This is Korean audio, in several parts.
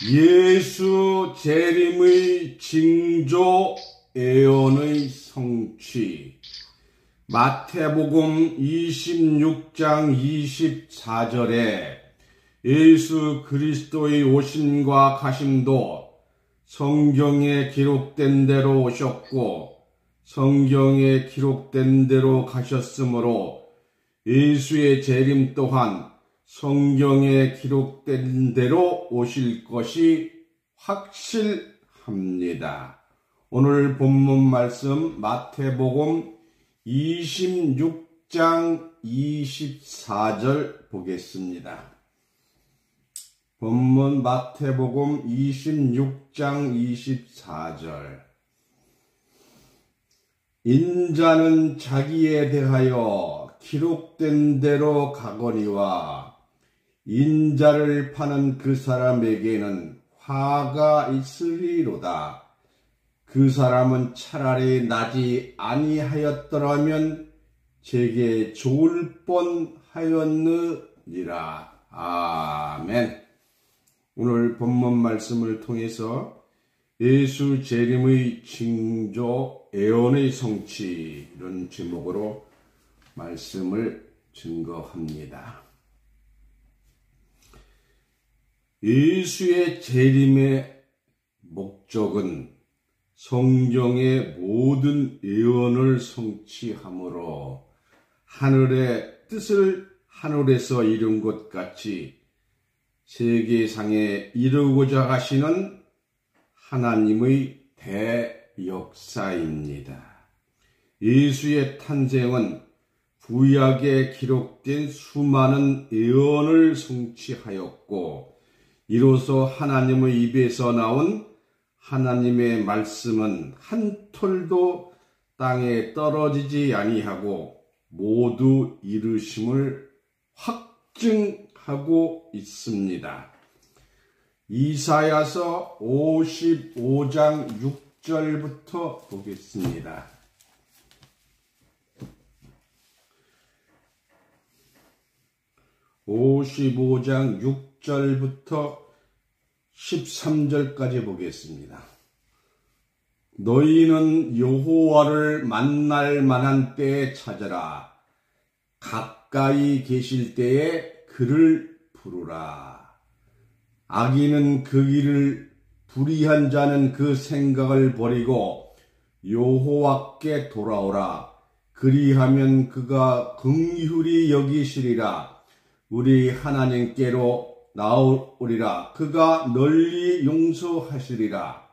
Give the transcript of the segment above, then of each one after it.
예수 재림의 징조 예언의 성취. 마태복음 26장 24절에 예수 그리스도의 오심과 가심도 성경에 기록된 대로 오셨고 성경에 기록된 대로 가셨으므로 예수의 재림 또한 성경에 기록된 대로 오실 것이 확실합니다. 오늘 본문 말씀 마태복음 26장 24절 보겠습니다. 본문 마태복음 26장 24절. 인자는 자기에 대하여 기록된 대로 가거니와 인자를 파는 그 사람에게는 화가 있으리로다. 그 사람은 차라리 나지 아니하였더라면 제게 좋을 뻔하였느니라. 아멘. 오늘 본문 말씀을 통해서 예수 재림의 징조 예언의 성취, 이런 제목으로 말씀을 증거합니다. 예수의 재림의 목적은 성경의 모든 예언을 성취함으로 하늘의 뜻을 하늘에서 이룬 것 같이 세계상에 이루고자 하시는 하나님의 대역사입니다. 예수의 탄생은 구약에 기록된 수많은 예언을 성취하였고 이로써 하나님의 입에서 나온 하나님의 말씀은 한 톨도 땅에 떨어지지 아니하고 모두 이루심을 확증하고 있습니다. 이사야서 55장 6절부터 보겠습니다. (55장) 6절부터 13절까지 보겠습니다. 너희는 여호와를 만날 만한 때에 찾아라. 가까이 계실 때에 그를 부르라. 악인은 그 길을, 불의한 자는 그 생각을 버리고 여호와께 돌아오라. 그리하면 그가 긍휼히 여기시리라. 우리 하나님께로 나오리라. 그가 널리 용서하시리라.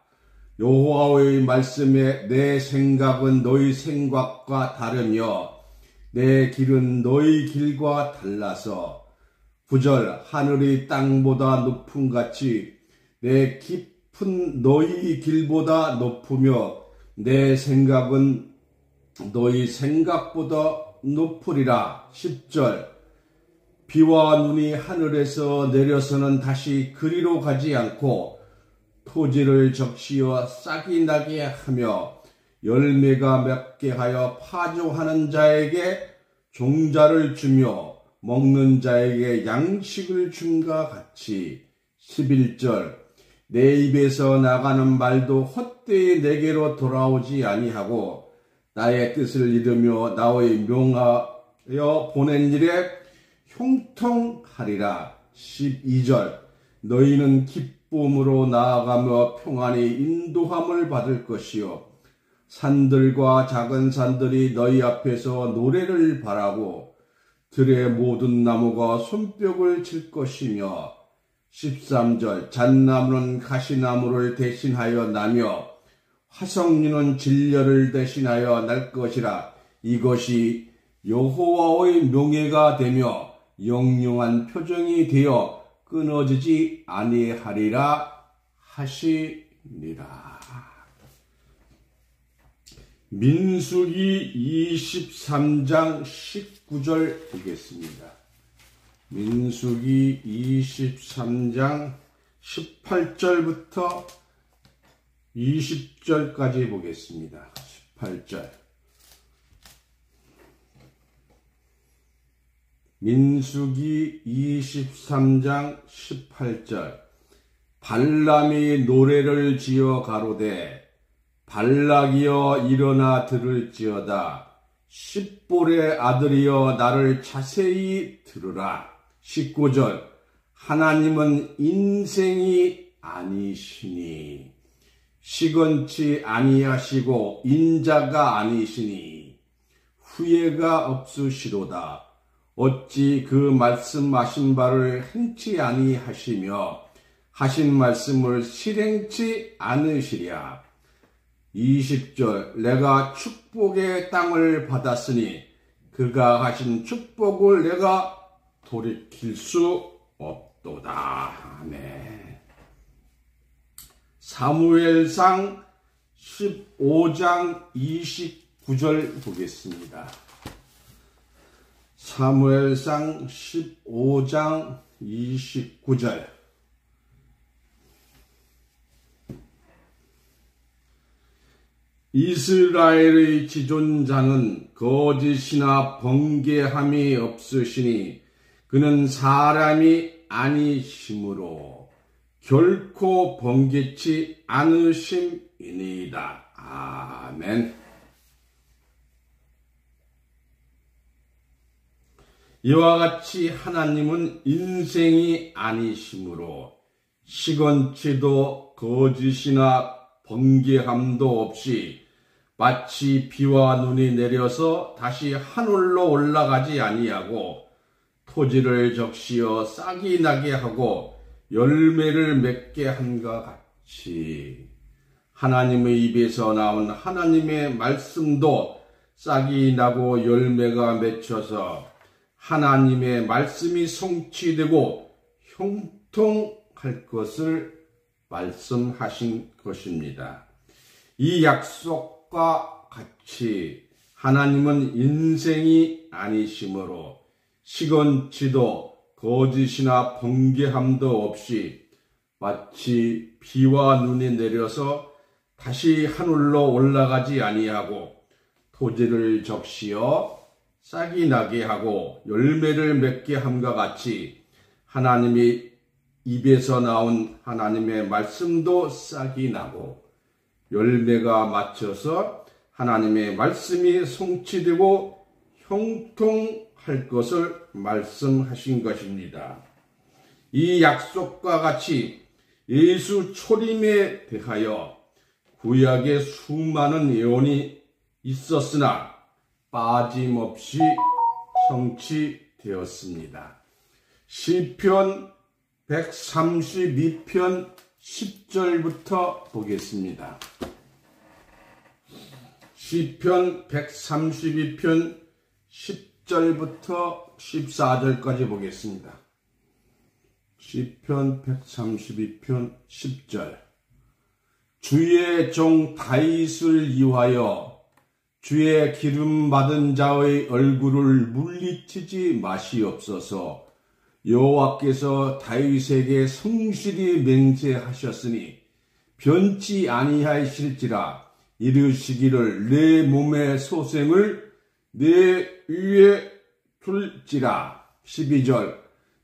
여호와의 말씀에 내 생각은 너희 생각과 다르며 내 길은 너희 길과 달라서 9절 하늘이 땅보다 높음같이 내 깊은 너희 길보다 높으며 내 생각은 너희 생각보다 높으리라. 10절 비와 눈이 하늘에서 내려서는 다시 그리로 가지 않고 토지를 적시어 싹이 나게 하며 열매가 맺게 하여 파종하는 자에게 종자를 주며 먹는 자에게 양식을 줌과 같이. 11절 내 입에서 나가는 말도 헛되이 내게로 돌아오지 아니하고 나의 뜻을 이루며 나의 명하여 보낸 일에 형통하리라. 12절 너희는 기쁨으로 나아가며 평안히 인도함을 받을 것이요 산들과 작은 산들이 너희 앞에서 노래를 바라고 들의 모든 나무가 손뼉을 칠 것이며 13절 잣나무는 가시나무를 대신하여 나며 화석류는 진려를 대신하여 날 것이라. 이것이 여호와의 명예가 되며 영영한 표정이 되어 끊어지지 아니하리라 하시니라. 민수기 23장 19절 보겠습니다. 민수기 23장 18절부터 20절까지 보겠습니다. 18절 민수기 23장 18절 발람이 노래를 지어 가로되 발락이여 일어나 들을지어다. 십볼의 아들이여 나를 자세히 들으라. 19절 하나님은 인생이 아니시니 시건치 아니하시고 인자가 아니시니 후회가 없으시로다. 어찌 그 말씀하신 바를 행치 아니하시며 하신 말씀을 실행치 않으시랴. 20절 내가 축복의 땅을 받았으니 그가 하신 축복을 내가 돌이킬 수 없도다. 아멘. 사무엘상 15장 29절 보겠습니다. 사무엘상 15장 29절 이스라엘의 지존자는 거짓이나 번개함이 없으시니 그는 사람이 아니시므로 결코 번개치 않으심이니이다. 아멘. 이와 같이 하나님은 인생이 아니시므로 시건치도 거짓이나 번개함도 없이 마치 비와 눈이 내려서 다시 하늘로 올라가지 아니하고 토지를 적시어 싹이 나게 하고 열매를 맺게 한것 같이 하나님의 입에서 나온 하나님의 말씀도 싹이 나고 열매가 맺혀서 하나님의 말씀이 성취되고 형통할 것을 말씀하신 것입니다. 이 약속과 같이 하나님은 인생이 아니시므로 시건치도 거짓이나 번개함도 없이 마치 비와 눈이 내려서 다시 하늘로 올라가지 아니하고 토지를 적시어 싹이 나게 하고 열매를 맺게 함과 같이 하나님이 입에서 나온 하나님의 말씀도 싹이 나고 열매가 맺혀서 하나님의 말씀이 성취되고 형통할 것을 말씀하신 것입니다. 이 약속과 같이 예수 초림에 대하여 구약에 수많은 예언이 있었으나 빠짐없이 성취되었습니다. 시편 132편 10절부터 보겠습니다. 시편 132편 10절부터 14절까지 보겠습니다. 시편 132편 10절 주의 종 다윗을 위하여 주의 기름 받은 자의 얼굴을 물리치지 마시옵소서. 여호와께서 다윗에게 성실히 맹세하셨으니 변치 아니하실지라. 이르시기를 내 몸의 소생을 내 위에 둘지라. 12절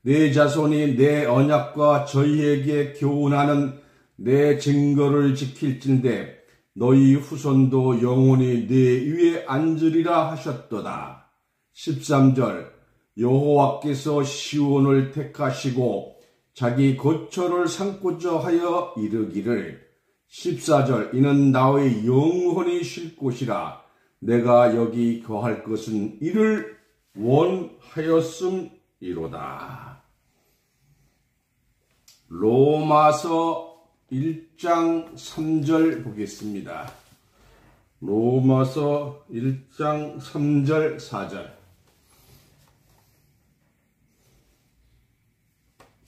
내 자손이 내 언약과 저희에게 교훈하는 내 증거를 지킬진대 너희 후손도 영원히 내 위에 앉으리라 하셨도다. 13절 여호와께서 시온을 택하시고 자기 거처를 삼고자 하여 이르기를 14절 이는 나의 영혼이 쉴 곳이라 내가 여기 거할 것은 이를 원하였음이로다. 로마서 1장 3절 보겠습니다. 로마서 1장 3절 4절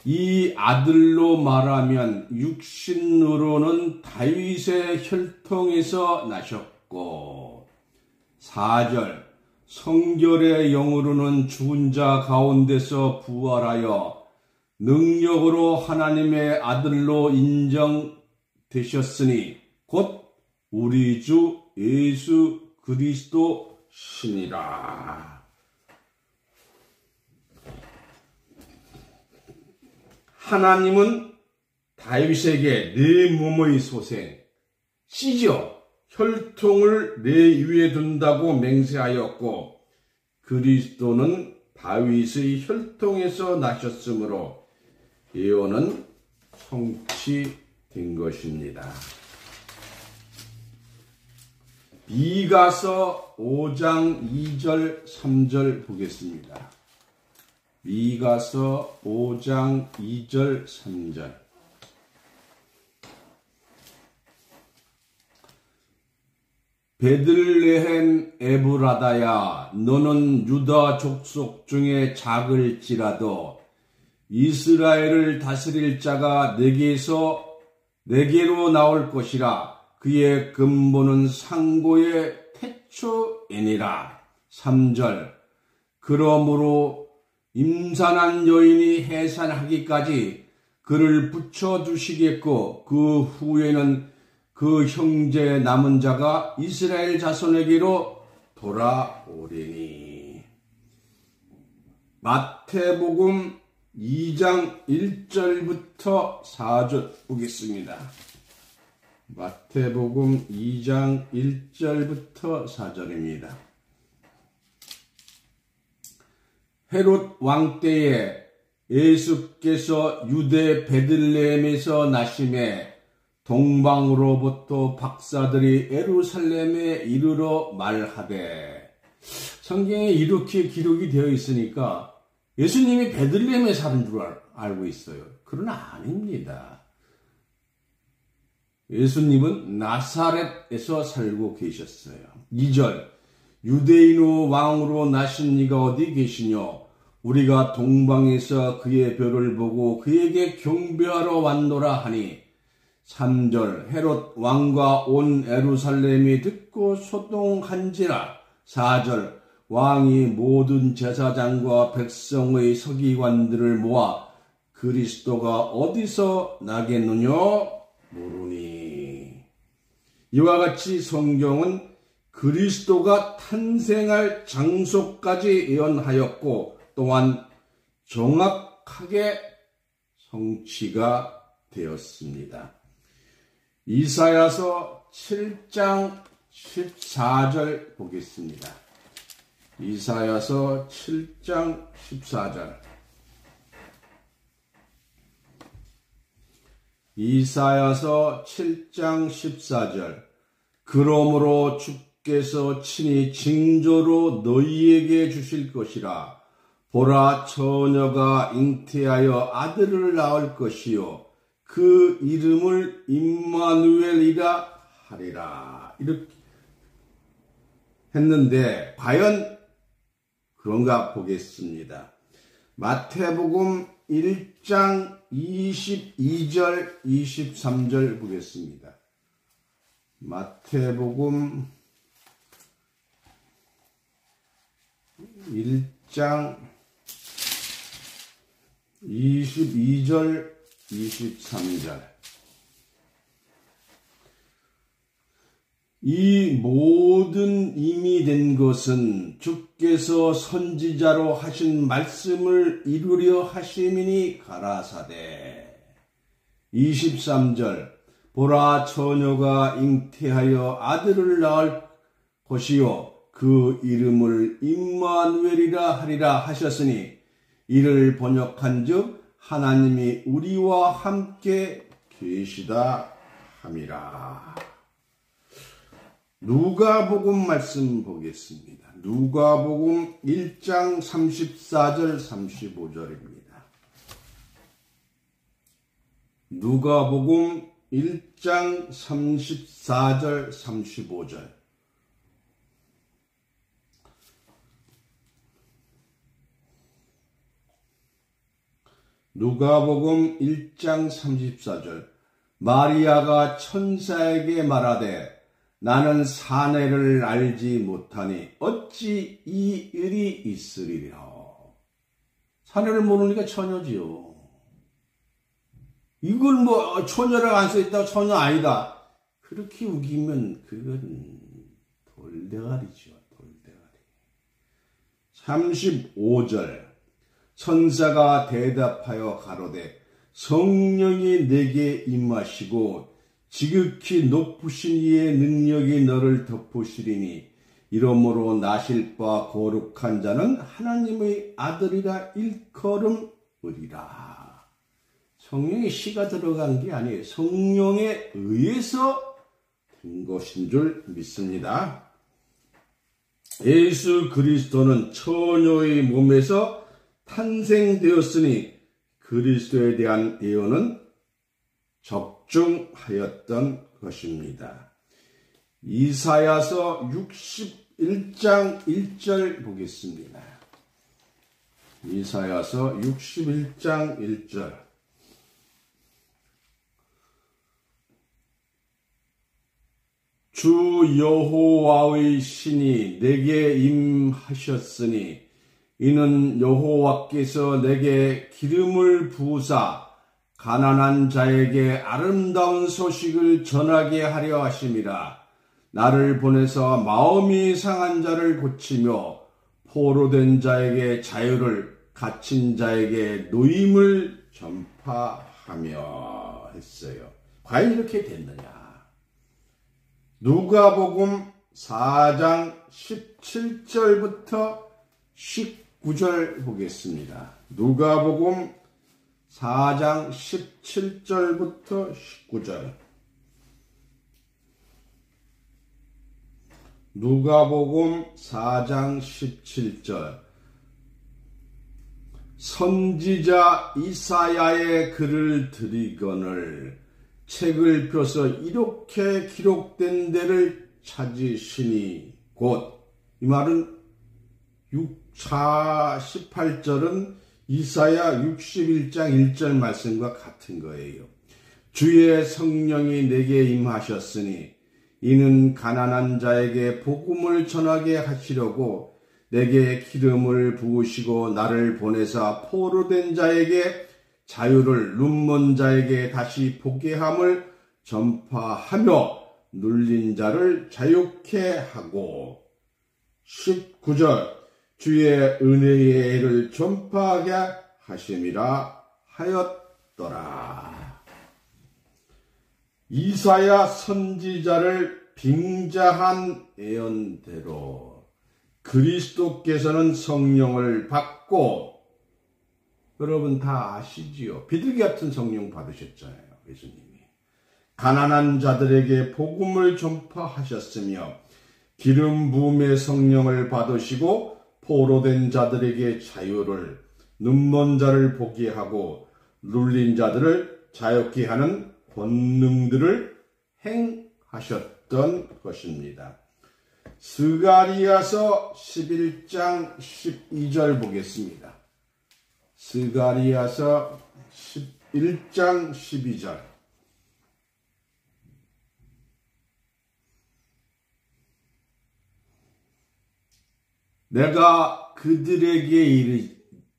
이 아들로 말하면 육신으로는 다윗의 혈통에서 나셨고 4절 성결의 영으로는 죽은 자 가운데서 부활하여 능력으로 하나님의 아들로 인정되셨으니 곧 우리 주 예수 그리스도 신이라. 하나님은 다윗에게 내 몸의 소생, 찢어 혈통을 내 위에 둔다고 맹세하였고 그리스도는 다윗의 혈통에서 나셨으므로 예언은 성취된 것입니다. 미가서 5장 2절 3절 보겠습니다. 미가서 5장 2절 3절. 베들레헴 에브라다야, 너는 유다 족속 중에 작을지라도 이스라엘을 다스릴 자가 내게로 나올 것이라. 그의 근본은 상고의 태초이니라. 3절. 그러므로 임산한 여인이 해산하기까지 그를 붙여두시겠고 그 후에는 그 형제 남은 자가 이스라엘 자손에게로 돌아오리니. 마태복음 2장 1절부터 4절 보겠습니다. 마태복음 2장 1절부터 4절입니다. 헤롯 왕 때에 예수께서 유대 베들레헴에서 나심에 동방으로부터 박사들이 예루살렘에 이르러 말하되, 성경에 이렇게 기록이 되어 있으니까 예수님이 베들레헴에 사는 줄 알고 있어요. 그러나 아닙니다. 예수님은 나사렛에서 살고 계셨어요. 2절. 유대인의 왕으로 나신 이가 어디 계시뇨? 우리가 동방에서 그의 별을 보고 그에게 경배하러 왔노라 하니. 3절. 헤롯 왕과 온 예루살렘이 듣고 소동한지라. 4절. 왕이 모든 제사장과 백성의 서기관들을 모아 그리스도가 어디서 나겠느냐 모르니. 이와 같이 성경은 그리스도가 탄생할 장소까지 예언하였고 또한 정확하게 성취가 되었습니다. 이사야서 7장 14절 보겠습니다. 이사야서 7장 14절. 이사야서 7장 14절. 그러므로 주께서 친히 징조로 너희에게 주실 것이라. 보라, 처녀가 잉태하여 아들을 낳을 것이요 그 이름을 임마누엘이라 하리라. 이렇게 했는데 과연 그런가 보겠습니다. 마태복음 1장 22절 23절 보겠습니다. 마태복음 1장 22절 23절. 이 모든 임이 된 것은 주께서 선지자로 하신 말씀을 이루려 하심이니 가라사대. 23절. 보라, 처녀가 잉태하여 아들을 낳을 것이요 그 이름을 임마누엘이라 하리라 하셨으니 이를 번역한즉 하나님이 우리와 함께 계시다 함이라. 누가복음 말씀 보겠습니다. 누가복음 1장 34절 35절입니다. 누가복음 1장 34절 35절. 누가복음 1장 34절. 마리아가 천사에게 말하되 나는 사내를 알지 못하니 어찌 이 일이 있으리라. 사내를 모르니까 처녀지요. 이걸 뭐 처녀라고 안 써있다고 처녀 아니다. 그렇게 우기면 그건 돌대가리죠. 돌대가리. 35절. 천사가 대답하여 가로되 성령이 내게 임하시고 지극히 높으신 이의 능력이 너를 덮으시리니 이러므로 나실 바 거룩한 자는 하나님의 아들이라 일컬음으리라. 성령의 씨가 들어간 게 아니에요. 성령에 의해서 된 것인 줄 믿습니다. 예수 그리스도는 처녀의 몸에서 탄생되었으니 그리스도에 대한 예언은 적중하였던 것입니다. 이사야서 61장 1절 보겠습니다. 이사야서 61장 1절. 주 여호와의 신이 내게 임하셨으니 이는 여호와께서 내게 기름을 부으사 가난한 자에게 아름다운 소식을 전하게 하려 하심이라. 나를 보내서 마음이 상한 자를 고치며 포로된 자에게 자유를, 갇힌 자에게 노임을 전파하며 했어요. 과연 이렇게 됐느냐? 누가복음 4장 17절부터 19절 보겠습니다. 누가복음 4장 17절부터 19절. 누가복음 4장 17절. 선지자 이사야의 글을 드리거늘 책을 펴서 이렇게 기록된 데를 찾으시니 곧 이 말은 18절은 이사야 61장 1절 말씀과 같은 거예요. 주의 성령이 내게 임하셨으니 이는 가난한 자에게 복음을 전하게 하시려고 내게 기름을 부으시고 나를 보내사 포로된 자에게 자유를, 눈먼 자에게 다시 보게 함을 전파하며 눌린 자를 자유케 하고 19절 주의 은혜의 해를 전파하게 하심이라 하였더라. 이사야 선지자를 빙자한 예언대로 그리스도께서는 성령을 받고 여러분 다 아시지요? 비둘기 같은 성령 받으셨잖아요. 예수님이. 가난한 자들에게 복음을 전파하셨으며 기름 부음의 성령을 받으시고 포로된 자들에게 자유를, 눈먼 자를 보게 하고 눌린 자들을 자유케 하는 권능들을 행하셨던 것입니다. 스가리야서 11장 12절 보겠습니다. 스가리야서 11장 12절. 내가 그들에게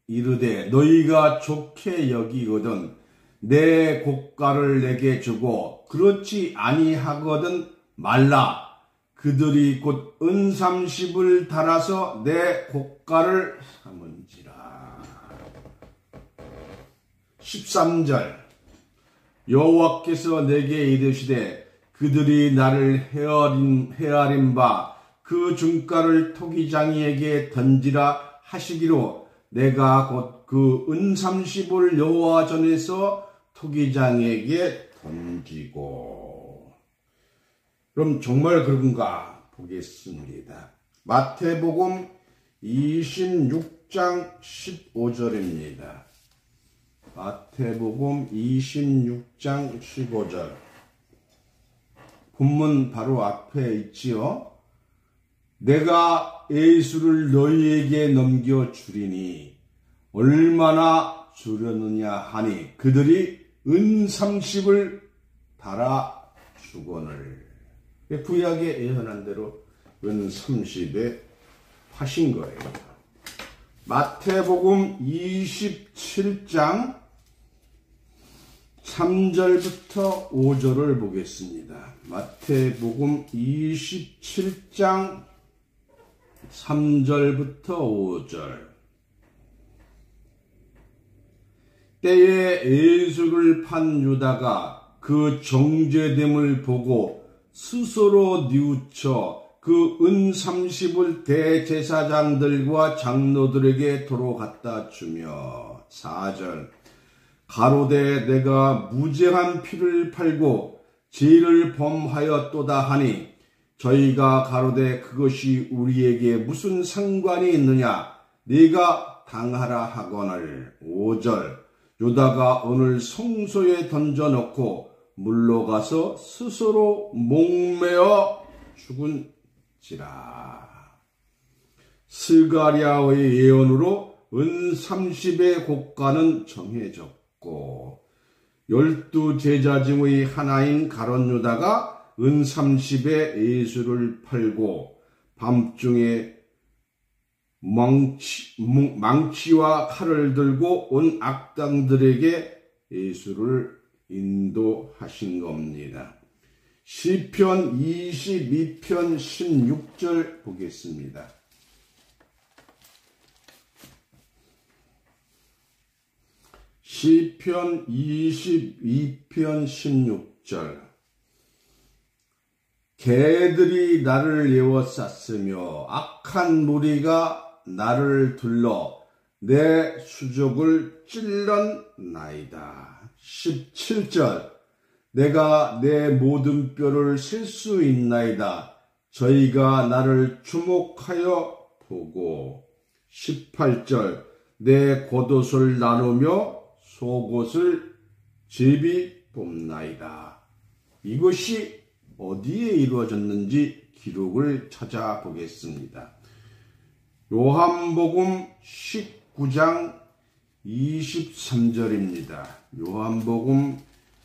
이르되 너희가 좋게 여기거든 내 고가를 내게 주고 그렇지 아니하거든 말라. 그들이 곧 은30을 달아서 내 고가를 삼은지라. 13절. 여호와께서 내게 이르시되 그들이 나를 헤아린 바 그 중가를 토기장이에게 던지라 하시기로 내가 곧 그 은30을 여호와 전에서 토기장에게 던지고. 그럼 정말 그런가 보겠습니다. 마태복음 26장 15절입니다. 마태복음 26장 15절. 본문 바로 앞에 있지요. 내가 예수를 너희에게 넘겨주리니 얼마나 주려느냐 하니 그들이 은30을 달아주거늘. 구약에 예언한 대로 은30에 하신 거예요. 마태복음 27장 3절부터 5절을 보겠습니다. 마태복음 27장 3절부터 5절. 때에 예수를 판 유다가 그 정죄됨을 보고 스스로 뉘우쳐 그 은 30을 대제사장들과 장로들에게 도로 갖다 주며 4절 가로되 내가 무죄한 피를 팔고 죄를 범하였도다 하니 저희가 가로되 그것이 우리에게 무슨 상관이 있느냐 네가 당하라 하거늘 5절 유다가 오늘 성소에 던져놓고 물러가서 스스로 목매어 죽은지라. 스가랴의 예언으로 은 30의 곡가는 정해졌고 12 제자 중의 하나인 가룟 유다가 은 30에 예수를 팔고 밤중에 망치와 칼을 들고 온 악당들에게 예수를 인도하신 겁니다. 시편 22편 16절 보겠습니다. 시편 22편 16절 개들이 나를 에워쌌으며 악한 무리가 나를 둘러 내 수족을 찔렀나이다. 17절 내가 내 모든 뼈를 셀 수 있나이다. 저희가 나를 주목하여 보고 18절 내 겉옷을 나누며 속옷을 제비 뽑나이다. 이것이 어디에 이루어졌는지 기록을 찾아보겠습니다. 요한복음 19장 23절입니다. 요한복음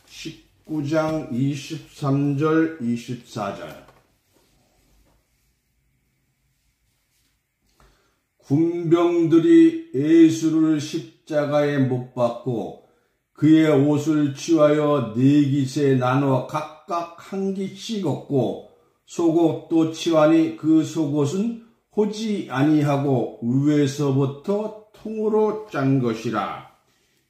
19장 23절 24절 군병들이 예수를 십자가에 못 박고 그의 옷을 취하여 네 깃에 나눠 각각 한 깃씩 얻고 속옷도 취하니 그 속옷은 호지 아니하고 위에서부터 통으로 짠 것이라.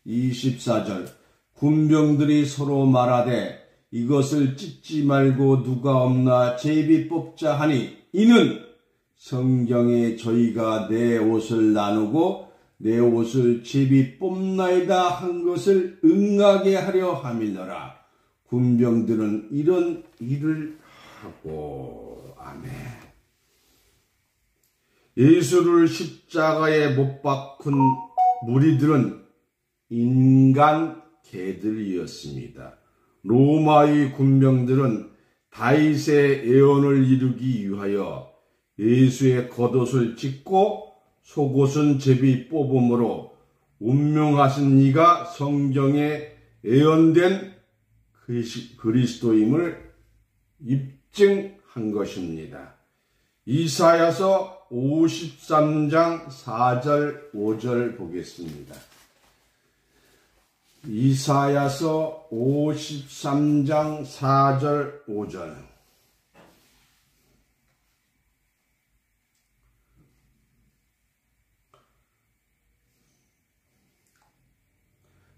24절 군병들이 서로 말하되 이것을 찢지 말고 누가 없나 제비 뽑자 하니 이는 성경에 저희가 내 옷을 나누고 내 옷을 제비 뽑나이다 한 것을 응하게 하려 함이더라. 군병들은 이런 일을 하고 아멘. 예수를 십자가에 못 박은 무리들은 인간 개들이었습니다. 로마의 군병들은 다윗의 예언을 이루기 위하여 예수의 겉옷을 찢고 속옷은 제비 뽑음으로 운명하신 이가 성경에 예언된 그리스도임을 입증한 것입니다. 이사야서 53장 4절 5절 보겠습니다. 이사야서 53장 4절 5절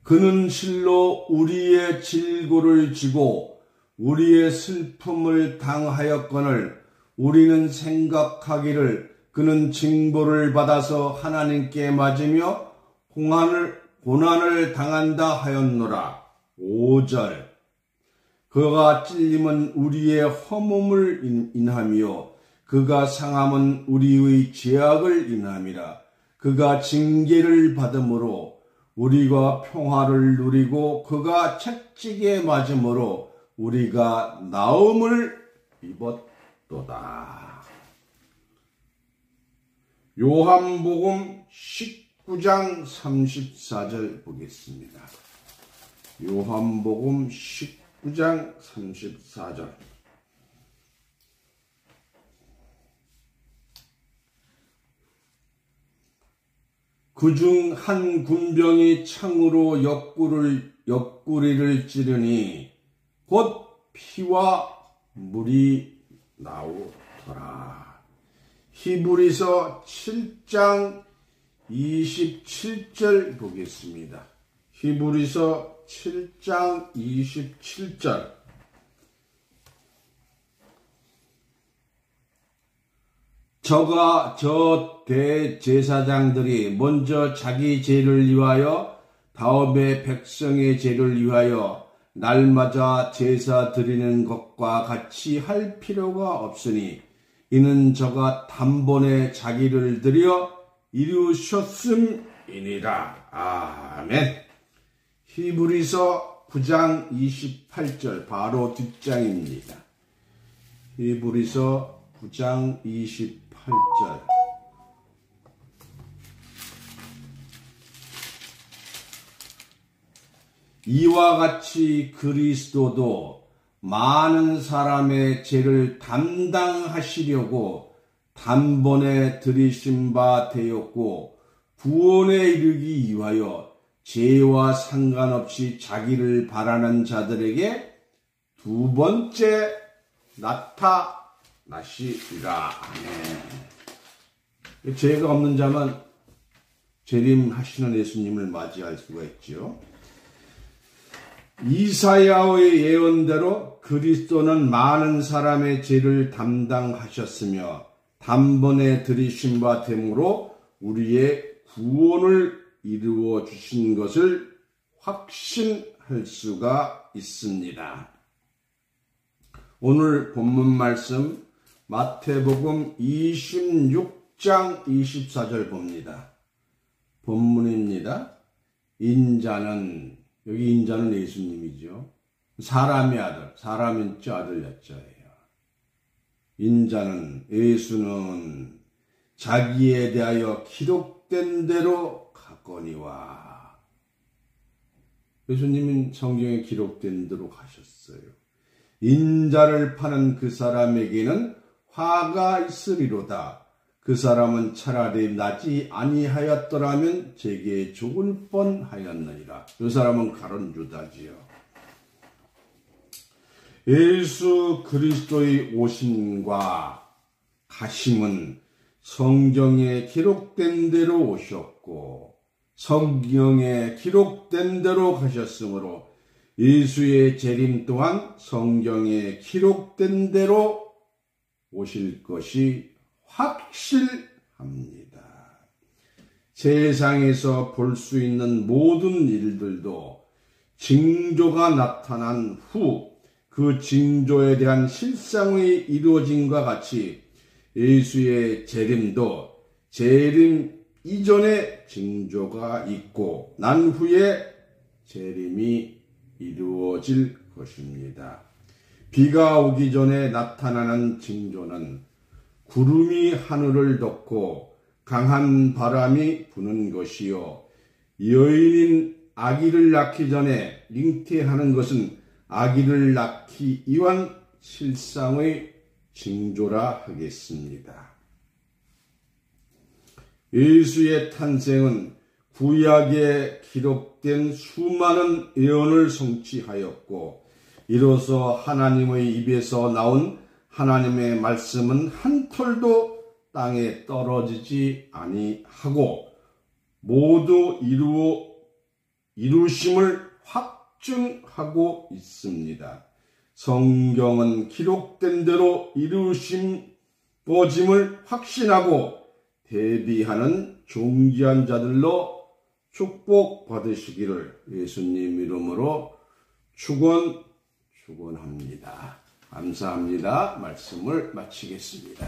그는 실로 우리의 질고를 지고 우리의 슬픔을 당하였거늘 우리는 생각하기를 그는 징벌을 받아서 하나님께 맞으며 고난을 당한다 하였노라. 5절 그가 찔림은 우리의 허물을 인하며 그가 상함은 우리의 죄악을 인함이라. 그가 징계를 받음으로 우리가 평화를 누리고 그가 채찍에 맞음으로 우리가 나음을 입었도다. 요한복음 19장 34절 보겠습니다. 요한복음 19장 34절 그중 한 군병이 창으로 옆구리를 찌르니 곧 피와 물이 나오더라. 히브리서 7장 27절 보겠습니다. 히브리서 7장 27절. 저 대제사장들이 먼저 자기 죄를 위하여 다음에 백성의 죄를 위하여 날마다 제사 드리는 것과 같이 할 필요가 없으니 이는 저가 단번에 자기를 드려 이루셨음이니라. 아멘. 히브리서 9장 28절 바로 뒷장입니다. 히브리서 9장 28절. 이와 같이 그리스도도 많은 사람의 죄를 담당하시려고 단번에 들이신 바 되었고 구원에 이르기 위하여 죄와 상관없이 자기를 바라는 자들에게 두 번째 나타나시리라. 아멘. 죄가 없는 자만 재림하시는 예수님을 맞이할 수가 있죠. 이사야의 예언대로 그리스도는 많은 사람의 죄를 담당하셨으며 단번에 들이신 바 되므로 우리의 구원을 이루어 주신 것을 확신할 수가 있습니다. 오늘 본문 말씀 마태복음 26장 24절 봅니다. 본문입니다. 인자는, 여기 인자는 예수님이죠. 사람의 아들, 사람인 자 아들 여자예요. 인자는, 예수는 자기에 대하여 기록된 대로 가거니와. 예수님은 성경에 기록된 대로 가셨어요. 인자를 파는 그 사람에게는 화가 있으리로다. 그 사람은 차라리 나지 아니하였더라면 제게 죽을 뻔하였느니라. 그 사람은 가론 유다지요. 예수 그리스도의 오심과 가심은 성경에 기록된 대로 오셨고 성경에 기록된 대로 가셨으므로 예수의 재림 또한 성경에 기록된 대로 오실 것이 확실합니다. 세상에서 볼 수 있는 모든 일들도 징조가 나타난 후 그 징조에 대한 실상의 이루어짐과 같이 예수의 재림도 재림 이전에 징조가 있고 난 후에 재림이 이루어질 것입니다. 비가 오기 전에 나타나는 징조는 구름이 하늘을 덮고 강한 바람이 부는 것이요, 여인인 아기를 낳기 전에 잉태하는 것은 아기를 낳기 위한 실상의 징조라 하겠습니다. 예수의 탄생은 구약에 기록된 수많은 예언을 성취하였고 이로써 하나님의 입에서 나온 하나님의 말씀은 한 톨도 땅에 떨어지지 아니하고 모두 이루심을 확증하고 있습니다. 성경은 기록된 대로 이루어짐을 확신하고 대비하는 존귀한 자들로 축복받으시기를 예수님 이름으로 축원합니다. 감사합니다. 말씀을 마치겠습니다.